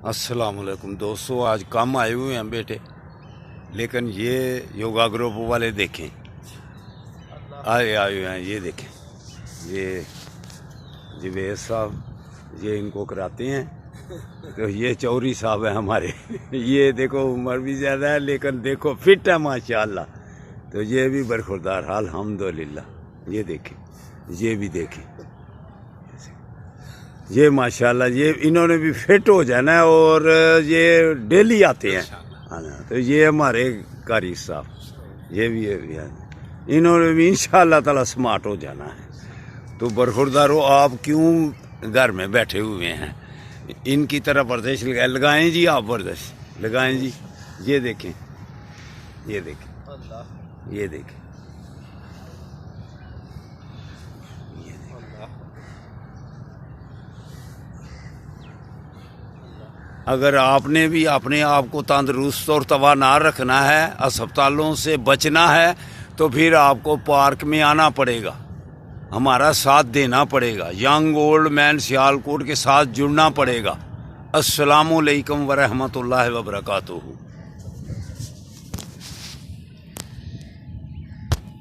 अस्सलाम वालेकुम दोस्तों, आज कम आए हुए हैं बेटे, लेकिन ये योगा ग्रुप वाले देखें आए हुए हैं। ये देखें, ये जवेद साहब ये इनको कराते हैं। तो ये चौरी साहब है हमारे। ये देखो उम्र भी ज़्यादा है लेकिन देखो फिट है माशाल्लाह। तो ये भी बरखुरदार हाल अल्हम्दुलिल्लाह। ये देखें, ये भी देखें, ये माशाल्लाह ये इन्होंने भी फिट हो जाना है और ये डेली आते हैं। तो ये हमारे कारी साहब ये भी है, इन्होंने भी इंशाअल्लाह ताला स्मार्ट हो जाना है। तो बरखुरदारो, आप क्यों घर में बैठे हुए हैं? इनकी तरह वर्जिश लगाएं जी, आप वर्जिश लगाएं जी। ये देखें, ये देखें, ये देखें, अगर आपने भी अपने आप को तंदुरुस्त और तवाना रखना है, अस्पतालों से बचना है, तो फिर आपको पार्क में आना पड़ेगा, हमारा साथ देना पड़ेगा, यंग ओल्ड मैन सियालकोट के साथ जुड़ना पड़ेगा। अस्सलामु अलैकुम व रहमतुल्लाहि व बरकातुहू।